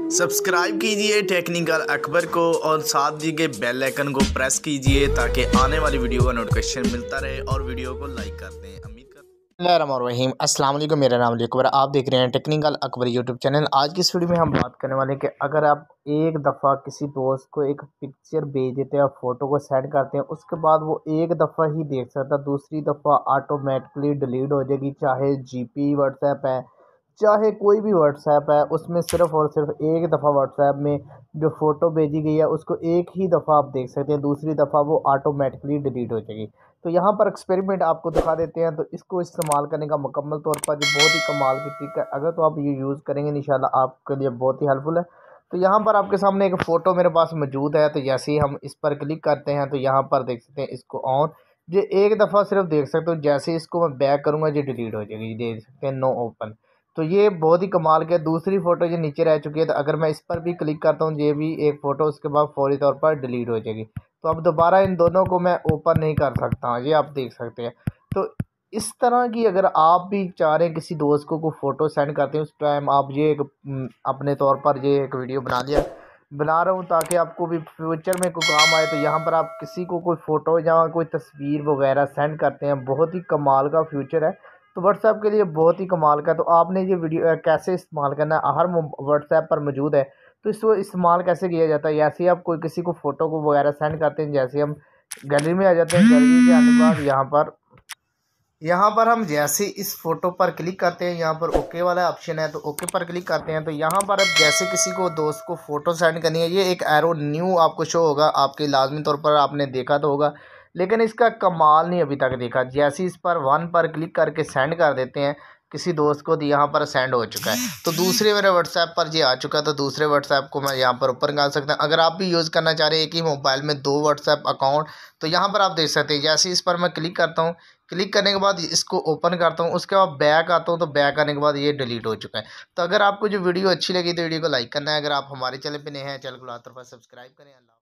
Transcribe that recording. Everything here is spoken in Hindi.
सब्सक्राइब कीजिए टेक्निकल अकबर को और साथ दिए गए बेल आइकन को प्रेस कीजिए ताकि आने वाली वीडियो का नोटिफिकेशन मिलता रहे और वीडियो को लाइक कर दें। बिस्मिल्लाहिर्रहमानिर्रहीम। अस्सलाम वालेकुम। मेरा नाम अकबर, आप देख रहे हैं टेक्निकल अकबर यूट्यूब चैनल। आज की इस वीडियो में हम बात करने वाले हैं कि अगर आप एक दफ़ा किसी दोस्त को एक पिक्चर भेज देते हैं, फ़ोटो को सेंड करते हैं, उसके बाद वो एक दफ़ा ही देख सकता है, दूसरी दफ़ा ऑटोमेटिकली डिलीट हो जाएगी। चाहे जीपी व्हाट्सएप है, चाहे कोई भी व्हाट्सएप है, उसमें सिर्फ़ और सिर्फ एक दफ़ा व्हाट्सएप में जो फ़ोटो भेजी गई है उसको एक ही दफ़ा आप देख सकते हैं, दूसरी दफ़ा वो ऑटोमेटिकली डिलीट हो जाएगी। तो यहाँ पर एक्सपेरिमेंट आपको दिखा देते हैं। तो इसको इस्तेमाल करने का मुकम्मल तौर पर जो बहुत ही कमाल की ट्रिक है, अगर तो आप ये यूज़ करेंगे इंशाल्लाह आपके लिए बहुत ही हेल्पफुल है। तो यहाँ पर आपके सामने एक फ़ोटो मेरे पास मौजूद है। तो जैसे ही हम इस पर क्लिक करते हैं तो यहाँ पर देख सकते हैं इसको ऑन, ये एक दफ़ा सिर्फ देख सकते हो। जैसे ही इसको मैं बैक करूँगा ये डिलीट हो जाएगी, ये देख सकते हैं नो ओपन। तो ये बहुत ही कमाल के दूसरी फ़ोटो जो नीचे रह चुकी है, तो अगर मैं इस पर भी क्लिक करता हूँ ये भी एक फ़ोटो उसके बाद फौरी तौर पर डिलीट हो जाएगी। तो अब दोबारा इन दोनों को मैं ओपन नहीं कर सकता, ये आप देख सकते हैं। तो इस तरह की अगर आप भी चाह रहे हैं किसी दोस्त को फ़ोटो सेंड करते हैं, उस टाइम आप ये एक अपने तौर पर ये एक वीडियो बना रहा हूँ ताकि आपको भी फ्यूचर में कोई काम आए। तो यहाँ पर आप किसी को कोई फ़ोटो या कोई तस्वीर वगैरह सेंड करते हैं, बहुत ही कमाल का फ्यूचर है। तो व्हाट्सएप के लिए बहुत ही कमाल का। तो आपने ये वीडियो कैसे इस्तेमाल करना है, हर व्हाट्सएप पर मौजूद है। तो इसको इस्तेमाल कैसे किया जाता है, जैसे आप कोई किसी को फ़ोटो को वगैरह सेंड करते हैं, जैसे हम गैलरी में आ जाते हैं, गैलरी के आने के बाद यहाँ पर हम जैसे इस फ़ोटो पर क्लिक करते हैं, यहाँ पर ओके वाला ऑप्शन है, तो ओके पर क्लिक करते हैं। तो यहाँ पर अब जैसे किसी को दोस्त को फ़ोटो सेंड करनी है, ये एक एरो न्यू आपको शो होगा, आपके लाजमी तौर पर आपने देखा तो होगा, लेकिन इसका कमाल नहीं अभी तक देखा। जैसे इस पर वन पर क्लिक करके सेंड कर देते हैं किसी दोस्त को, तो यहाँ पर सेंड हो चुका है। तो दूसरे मेरे व्हाट्सएप पर ये आ चुका है। तो दूसरे व्हाट्सएप को मैं यहाँ पर ओपन कर सकता हूँ। अगर आप भी यूज़ करना चाह रहे हैं एक ही मोबाइल में दो व्हाट्सएप अकाउंट, तो यहाँ पर आप देख सकते हैं। जैसे इस पर मैं क्लिक करता हूँ, क्लिक करने के बाद इसको ओपन करता हूँ, उसके बाद बैक आता हूँ, तो बैक आने के बाद ये डिलीट हो चुका है। तो अगर आपको जो वीडियो अच्छी लगी तो वीडियो को लाइक करना है। अगर आप हमारे चैनल पर नए हैं, चैनल को लाजमी सब्सक्राइब करें।